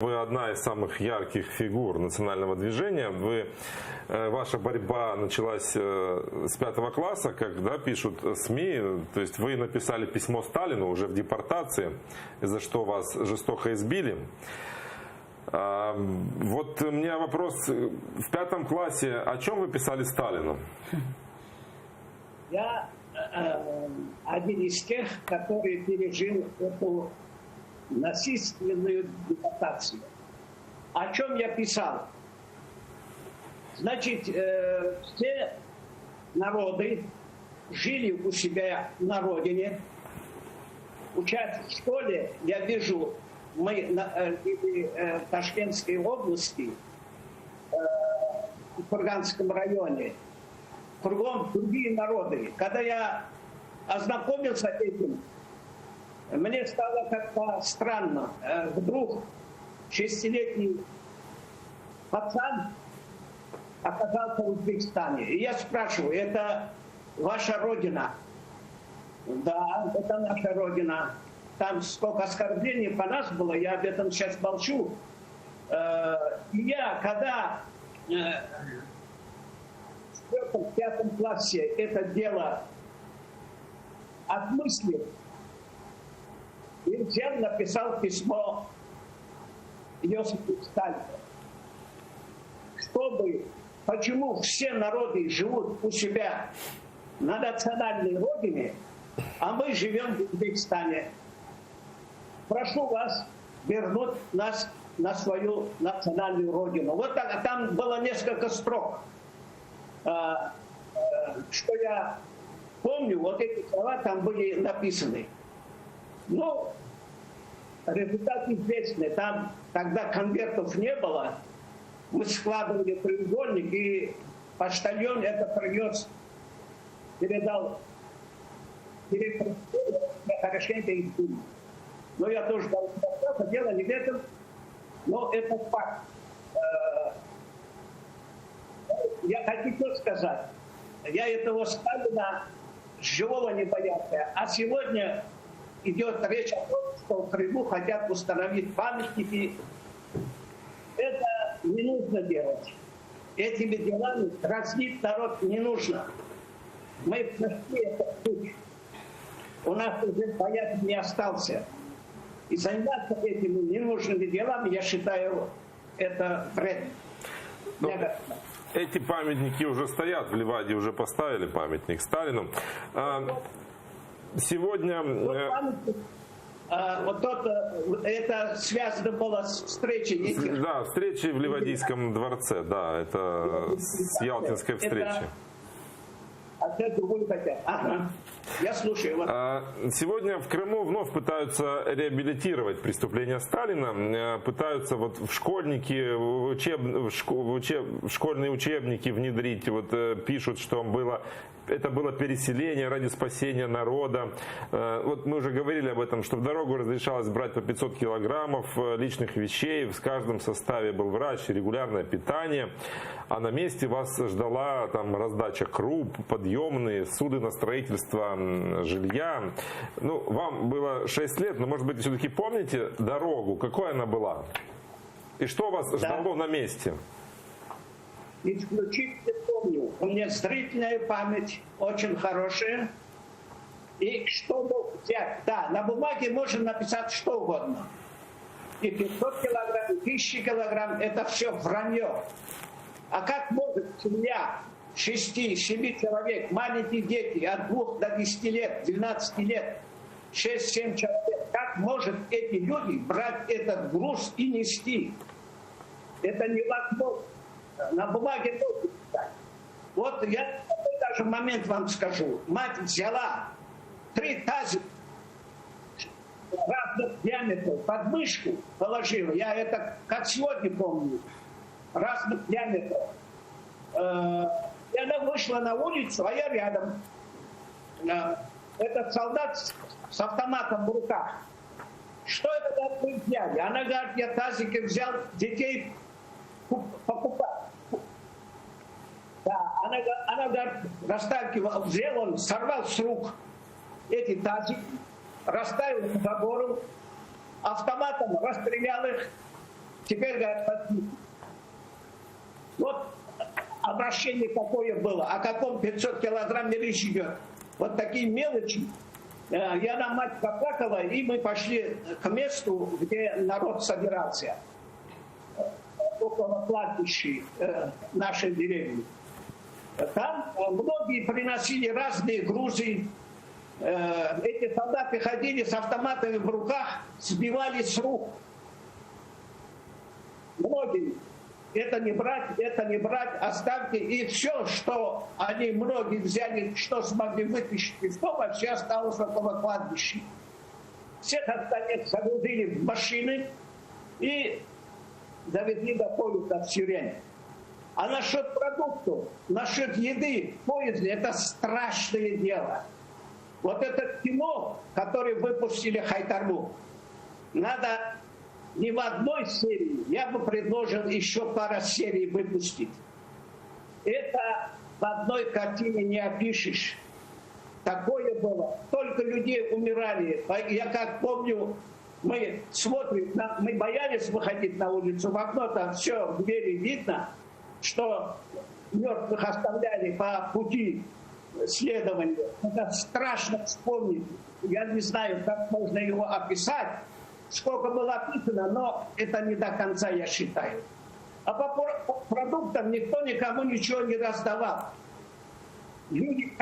Вы одна из самых ярких фигур национального движения. Ваша борьба началась с 5 класса, как пишут СМИ. То есть вы написали письмо Сталину уже в депортации, за что вас жестоко избили. Вот у меня вопрос. В 5 классе о чем вы писали Сталину? Я один из тех, который пережил эту насильственную депортацию. О чем я писал? Значит, все народы жили у себя на родине. Учась в школе, я вижу, мы в Ташкентской области, в Курганском районе, кругом другие народы. Когда я ознакомился с этим, мне стало как-то странно. Вдруг 6-летний пацан оказался в Узбекистане. И я спрашиваю, это ваша родина? Да, это наша родина. Там столько оскорблений по нас было, я об этом сейчас молчу. И я, когда в 4-5 классе это дело отмыслил, и взял, написал письмо Иосифу Сталину, почему все народы живут у себя на национальной родине, а мы живем в Узбекистане. Прошу вас вернуть нас на свою национальную родину. Вот так, а там было несколько строк. Что я помню, вот эти слова там были написаны. Ну, результат известный. Там тогда конвертов не было. Мы складывали треугольник, и почтальон это принес, передал директору Порошенко и Думе. Но я тоже дал дело не в этом, но это факт. Я хочу сказать, я этого Сталина живого не боялся. А сегодня идет речь о том, что в Крыму хотят установить памятники. Это не нужно делать. Этими делами развить народ не нужно. Мы прошли этот путь. У нас уже боязнь не остался. И заниматься этими ненужными делами, я считаю, это вред. Эти памятники уже стоят, в Ливаде уже поставили памятник Сталину. Сегодня... это связано было с встречей. Да, встречи в Ливадийском дворце, да, это с Ялтинской встречи. Ага. Я слушаю. Сегодня в Крыму вновь пытаются реабилитировать преступления Сталина, пытаются вот в школьники, в школьные учебники внедрить, вот пишут, что это было переселение ради спасения народа. Вот мы уже говорили об этом, что в дорогу разрешалось брать по 500 килограммов личных вещей, в каждом составе был врач, регулярное питание, а на месте вас ждала там раздача круп, подъемные, суды на строительство жилья. Ну, вам было 6 лет, но, может быть, все-таки помните дорогу, какой она была? И что вас ждало на месте? Исключительно помню. У меня зрительная память очень хорошая. И что взять? Да, на бумаге можно написать что угодно. И 500 килограмм, и 1000 килограмм, это все вранье. А как может семья 6-7 человек, маленькие дети, от 2 до 10 лет, 12 лет, 6-7 человек, как может эти люди брать этот груз и нести? Это невозможно. На бумаге можно писать. Вот я даже момент вам скажу. Мать взяла 3 тазика разных диаметров, под мышку положила. Я это как сегодня помню. Разных диаметров. И она вышла на улицу, а я рядом. Этот солдат с автоматом в руках. Что это вы взяли? Она говорит, я тазики взял, детей покупать. Да, она говорит, расталкивал, взял, он сорвал с рук эти тазики, расставил по забору, автоматом расстрелял их, Теперь говорят, вот обращение какое было, о каком 500 килограмм речь идет. Вот такие мелочи. Я на мать поплакала, и мы пошли к месту, где народ собирался. Около кладбища нашей деревни. Там многие приносили разные грузы. Эти солдаты ходили с автоматами в руках, сбивали с рук. Многие. Это не брать, оставьте. И все, что они многие взяли, что смогли вытащить из дома, все осталось около кладбища. Всех остальных загрузили в машины и довезли до поезда в Сирень. А насчет продуктов, насчет еды в поезде, это страшное дело. Вот это кино, которое выпустили Хайтарму, надо не в одной серии, я бы предложил еще пару серий выпустить. Это в одной картине не опишешь. Такое было. Только людей умирали. Я как помню, мы смотрим, мы боялись выходить на улицу, в окно там все, в двери видно, что мертвых оставляли по пути следования. Это страшно вспомнить. Я не знаю, как можно его описать, сколько было описано, но это не до конца, я считаю. А по продуктам никто никому ничего не раздавал. Люди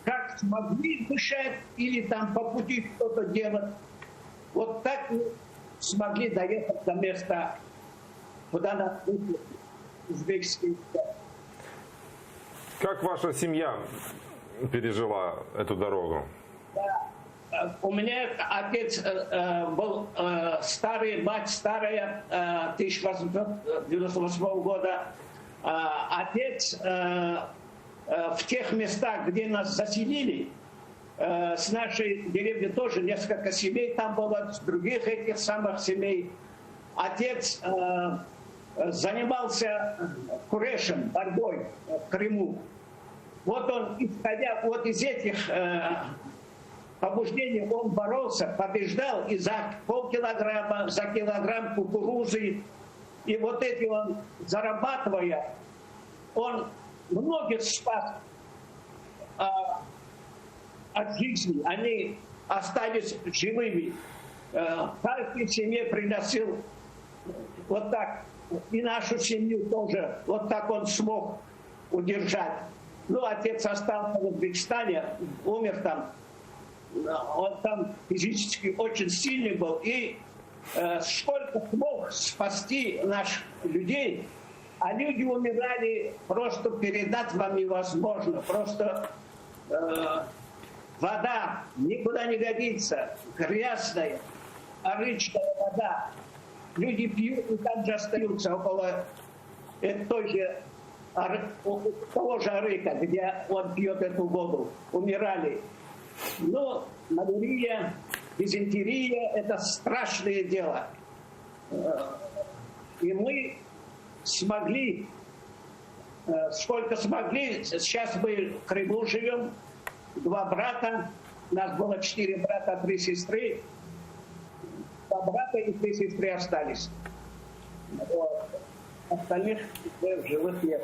как смогли дышать или там по пути что-то делать. Вот так смогли доехать до места, куда нас вышли узбекские. Как ваша семья пережила эту дорогу? У меня отец был старый, мать старая, 1898 года. Отец в тех местах, где нас заселили, с нашей деревни тоже несколько семей там было, с других этих самых семей. Отец занимался курешем, борьбой в Крыму. Вот он, исходя вот из этих побуждений, он боролся, побеждал и за полкилограмма, за килограмм кукурузы. И вот эти он, зарабатывая, он многих спас от жизни. Они остались живыми. Каждой семье приносил вот так. И нашу семью тоже вот так он смог удержать. Ну, отец остался в Узбекистане, умер там. Он там физически очень сильный был. И сколько смог спасти наших людей, а люди умирали, просто передать вам невозможно. Просто вода никуда не годится, грязная, речная вода. Люди пьют и там же остаются около того же рыка, где он пьет эту воду. Умирали. Но малярия, дизентерия – это страшное дело. И мы смогли, сколько смогли, сейчас мы в Крыму живем, 2 брата, у нас было 4 брата, 3 сестры, 2 брата и 3 сестры остались. Вот. Остальных живых нет.